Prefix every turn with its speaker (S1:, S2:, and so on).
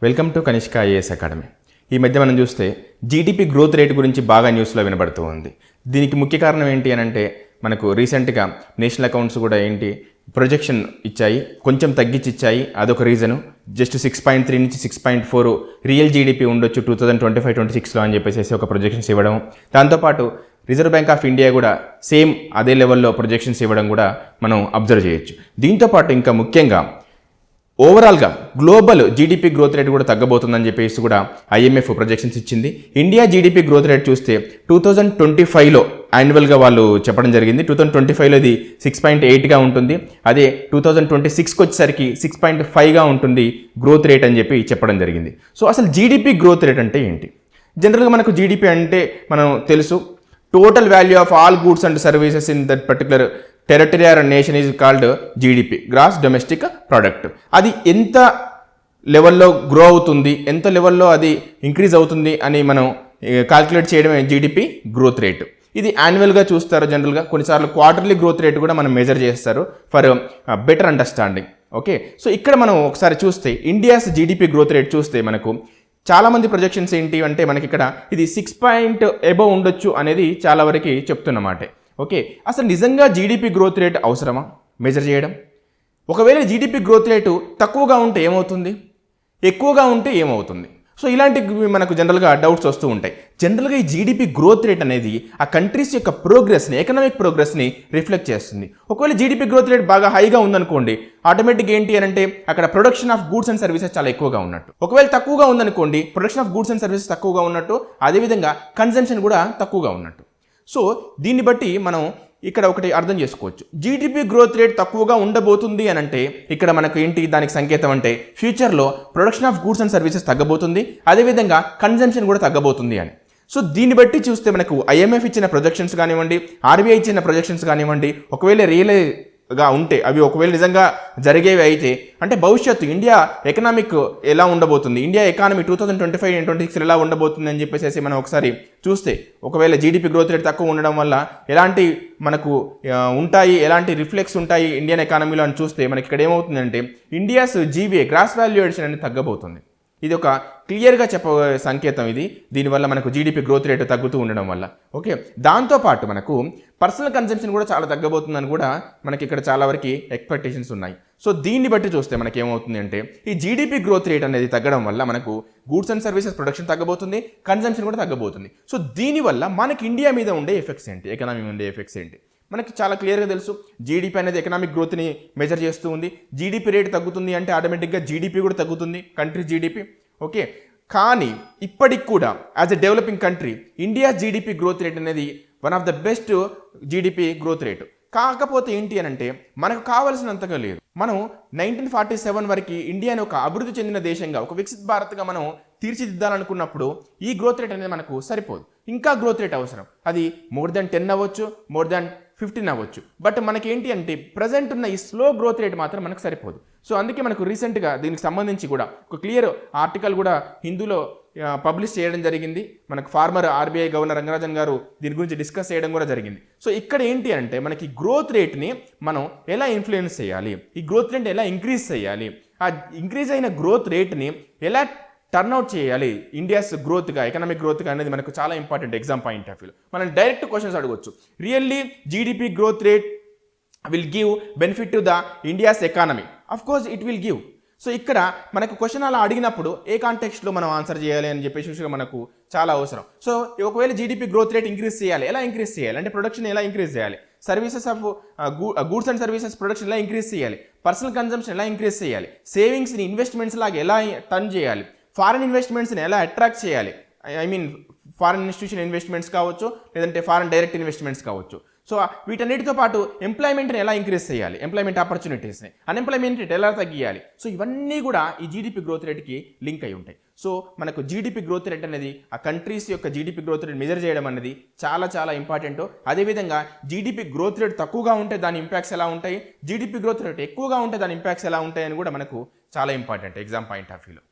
S1: Welcome to Kanishka IAS academy. ఈ మధ్య మనం చూస్తే జీడిపి గ్రోత్ రేట్ గురించి బాగా న్యూస్లో వినబడుతూ ఉంది. దీనికి ముఖ్య కారణం ఏంటి అని అంటే మనకు రీసెంట్గా నేషనల్ అకౌంట్స్ కూడా ప్రొజెక్షన్ ఇచ్చాయి, కొంచెం తగ్గించి ఇచ్చాయి. అదొక రీజను. జస్ట్ 6.3 నుంచి 6.4 రియల్ జీడిపి ఉండొచ్చు 2025-26లో అని చెప్పేసి ఒక ప్రొజెక్షన్స్ ఇవ్వడం. దాంతోపాటు రిజర్వ్ బ్యాంక్ ఆఫ్ ఇండియా కూడా సేమ్ అదే లెవెల్లో ప్రొజెక్షన్స్ ఇవ్వడం కూడా మనం అబ్జర్వ్ చేయొచ్చు. దీంతోపాటు ఇంకా ముఖ్యంగా ఓవరాల్గా గ్లోబల్ జీడిపి గ్రోత్ రేట్ కూడా తగ్గబోతుందని చెప్పేసి కూడా ఐఎంఎఫ్ ప్రొజెక్షన్స్ ఇచ్చింది. ఇండియా జీడిపి గ్రోత్ రేట్ చూస్తే 2025లో యాన్యువల్గా వాళ్ళు చెప్పడం జరిగింది. 2025లో ఇది 6.8గా ఉంటుంది. అదే 2026కి వచ్చేసరికి 6.5గా ఉంటుంది గ్రోత్ రేట్ అని చెప్పడం జరిగింది. సో అసలు జీడిపి గ్రోత్ రేట్ అంటే ఏంటి? జనరల్గా మనకు జీడిపి అంటే మనం తెలుసు, total value of all goods and services in that particular territory or nation is called GDP, gross domestic product. అది ఎంత లెవెల్లో గ్రో అవుతుంది, ఎంత లెవెల్లో అది ఇంక్రీజ్ అవుతుంది అని మనం కాల్కులేట్ చేయడమే జీడిపి గ్రోత్ రేట్. ఇది యాన్యువల్గా చూస్తారు జనరల్గా. కొన్నిసార్లు క్వార్టర్లీ గ్రోత్ రేట్ కూడా మనం మెజర్ చేస్తారు for better understanding. Okay, so ఇక్కడ మనం ఒకసారి చూస్తే ఇండియాస్ జీడిపి గ్రోత్ రేట్ చూస్తే మనకు చాలామంది ప్రొజెక్షన్స్ ఏంటి అంటే మనకి ఇక్కడ ఇది 6 అబవ్ ఉండొచ్చు అనేది చాలా వరకు చెప్తున్నమాట. ఓకే, అసలు నిజంగా జీడిపి గ్రోత్ రేట్ అవసరమా మెజర్ చేయడం? ఒకవేళ జీడిపి గ్రోత్ రేటు తక్కువగా ఉంటే ఏమవుతుంది, ఎక్కువగా ఉంటే ఏమవుతుంది? సో ఇలాంటి మనకు జనరల్గా డౌట్స్ వస్తూ ఉంటాయి. జనరల్గా ఈ జీడిపి గ్రోత్ రేట్ అనేది ఆ కంట్రీస్ యొక్క ప్రోగ్రెస్ని, ఎకనామిక్ ప్రోగ్రెస్ని రిఫ్లెక్ట్ చేస్తుంది. ఒకవేళ జీడిపి గ్రోత్ రేట్ బాగా హైగా ఉందనుకోండి, ఆటోమేటిక్గా ఏంటి అని అంటే అక్కడ production of goods and services చాలా ఎక్కువగా ఉన్నట్టు. ఒకవేళ తక్కువగా ఉందనుకోండి, production of goods and services తక్కువగా ఉన్నట్టు, అదేవిధంగా కన్జంప్షన్ కూడా తక్కువగా ఉన్నట్టు. సో దీన్ని బట్టి మనం ఇక్కడ ఒకటి అర్థం చేసుకోవచ్చు. జీడిపి గ్రోత్ రేట్ తక్కువగా ఉండబోతుంది అని అంటే ఇక్కడ మనకు ఏంటి దానికి సంకేతం అంటే ఫ్యూచర్లో production of goods and services తగ్గబోతుంది, అదేవిధంగా కన్జంప్షన్ కూడా తగ్గబోతుంది అని. సో దీన్ని బట్టి చూస్తే మనకు ఐఎంఎఫ్ ఇచ్చిన ప్రొజెక్షన్స్ కానివ్వండి, ఆర్బీఐ ఇచ్చిన ప్రొజెక్షన్స్ కానివ్వండి, ఒకవేళ రియల్గా ఉంటే, అవి ఒకవేళ నిజంగా జరిగేవి అయితే అంటే భవిష్యత్తు ఇండియా ఎకనామిక్ ఎలా ఉండబోతుంది, ఇండియా ఎకానమీ 2025-26 ఎలా ఉండబోతుంది అని చెప్పేసి మనం ఒకసారి చూస్తే, ఒకవేళ జీడిపి గ్రోత్ రేట్ తక్కువ ఉండడం వల్ల ఎలాంటి మనకు ఉంటాయి, ఎలాంటి రిఫ్లెక్స్ ఉంటాయి ఇండియన్ ఎకానమీలో అని చూస్తే మనకి ఇక్కడ ఏమవుతుందంటే India's GVA gross value addition అనేది తగ్గబోతుంది. ఇది ఒక క్లియర్గా సంకేతం ఇది. దీనివల్ల మనకు జీడిపి గ్రోత్ రేటు తగ్గుతూ ఉండడం వల్ల. ఓకే, దాంతోపాటు మనకు పర్సనల్ కన్సంప్షన్ కూడా చాలా తగ్గబోతుందని కూడా మనకి ఇక్కడ చాలా వరకు ఎక్స్పెక్టేషన్స్ ఉన్నాయి. సో దీన్ని బట్టి చూస్తే మనకి ఏమవుతుంది అంటే ఈ జీడిపి గ్రోత్ రేట్ అనేది తగ్గడం వల్ల మనకు గూడ్స్ అండ్ సర్వీసెస్ ప్రొడక్షన్ తగ్గబోతుంది, కన్సంప్షన్ కూడా తగ్గబోతుంది. సో దీనివల్ల మనకి ఇండియా మీద ఉండే ఎఫెక్ట్స్ ఏంటి, ఎకనామీ ఉండే ఎఫెక్ట్స్ ఏంటి మనకి చాలా క్లియర్గా తెలుసు. జీడిపి అనేది ఎకనామిక్ గ్రోత్ని మెజర్ చేస్తూ ఉంది. జీడిపి రేట్ తగ్గుతుంది అంటే ఆటోమేటిక్గా జీడిపి కూడా తగ్గుతుంది, కంట్రీ జీడిపి. ఓకే, కానీ ఇప్పటికి కూడా as a developing country India GDP growth rate అనేది one of the best GDP growth rate. కాకపోతే ఏంటి అని అంటే మనకు కావాల్సినంతగా లేదు. మనం 1947 వరకు ఇండియాని ఒక అభివృద్ధి చెందిన దేశంగా, ఒక వికసిత్ భారత్గా మనం తీర్చిదిద్దాలనుకున్నప్పుడు ఈ గ్రోత్ రేట్ అనేది మనకు సరిపోదు. ఇంకా గ్రోత్ రేట్ అవసరం. అది మోర్ దాన్ 10 అవ్వచ్చు, మోర్ దాన్ 15 అవ్వచ్చు. బట్ మనకేంటి అంటే ప్రజెంట్ ఉన్న ఈ స్లో గ్రోత్ రేట్ మాత్రం మనకు సరిపోదు. సో అందుకే మనకు రీసెంట్గా దీనికి సంబంధించి కూడా ఒక క్లియర్ ఆర్టికల్ కూడా హిందూలో పబ్లిష్ చేయడం జరిగింది. మనకు ఫార్మర్ ఆర్బీఐ గవర్నర్ రంగరాజన్ గారు దీని గురించి డిస్కస్ చేయడం కూడా జరిగింది. సో ఇక్కడ ఏంటి అంటే మనకి గ్రోత్ రేట్ని మనం ఎలా ఇన్ఫ్లుయెన్స్ చేయాలి, ఈ గ్రోత్ రేట్ ఎలా ఇంక్రీజ్ చేయాలి, ఆ ఇంక్రీజ్ అయిన గ్రోత్ రేట్ని ఎలా టర్న్అవుట్ చేయాలి ఇండియాస్ గ్రోత్గా, ఎకనామిక్ గ్రోత్గా అనేది మనకు చాలా ఇంపార్టెంట్. ఎగ్జామ్ పాయింట్ ఆఫ్ వ్యూలో మనం డైరెక్ట్ క్వశ్చన్స్ అడగవచ్చు. Really GDP growth rate will give benefit to the India's economy? Of course it will give. So ఇక్కడ మనకు క్వశ్చన్ అలా అడిగినప్పుడు ఏ కాంటెక్స్ట్లో మనం ఆన్సర్ చేయాలి అని చెప్పేసి మనకు చాలా అవసరం. సో ఒకవేళ జీడిపి గ్రోత్ రేట్ ఇంక్రీజ్ చేయాలి, ఎలా ఇంక్రీజ్ చేయాలి అంటే ప్రొడక్షన్ ఎలా ఇంక్రీజ్ చేయాలి, services of goods and services production ఎలా ఇంక్రీజ్ చేయాలి, పర్సనల్ కన్సంప్షన్ ఎలా ఇంక్రీజ్ చేయాలి, సేవింగ్స్ని ఇన్వెస్ట్మెంట్స్ లాగా ఎలా టర్న్ చేయాలి, ఫారెన్ ఇన్వెస్ట్మెంట్స్ని ఎలా అట్రాక్ట్ చేయాలి, I mean foreign institution investments కావచ్చు, లేదంటే ఫారెన్ డైరెక్ట్ ఇన్వెస్ట్మెంట్స్ కావచ్చు. సో వీటన్నిటితో పాటు ఎంప్లాయ్మెంట్ని ఎలా ఇంక్రీజ్ చేయాలి, ఎంప్లాయ్మెంట్ ఆపర్చునిటీస్ని, అన్ఎంప్లాయ్మెంట్ రేట్ ఎలా తగ్గియాలి. సో ఇవన్నీ కూడా ఈ జీడిపి గ్రోత్ రేట్కి లింక్ అయి ఉంటాయి. సో మనకు జీడిపి గ్రోత్ రేట్ అనేది ఆ కంట్రీస్ యొక్క జీడిపి గ్రోత్ రేట్ మెజర్ చేయడం అనేది చాలా చాలా ఇంపార్టెంట్. అదేవిధంగా జీడిపి గ్రోత్ రేట్ తక్కువగా ఉంటే దాని ఇంపాక్ట్స్ ఎలా ఉంటాయి, జీడిపి గ్రోత్ రేట్ ఎక్కువగా ఉంటే దాని ఇంపాక్ట్స్ ఎలా ఉంటాయి అని కూడా మనకు చాలా ఇంపార్టెంట్ ఎగ్జామ్ పాయింట్ ఆఫ్ వ్యూలో.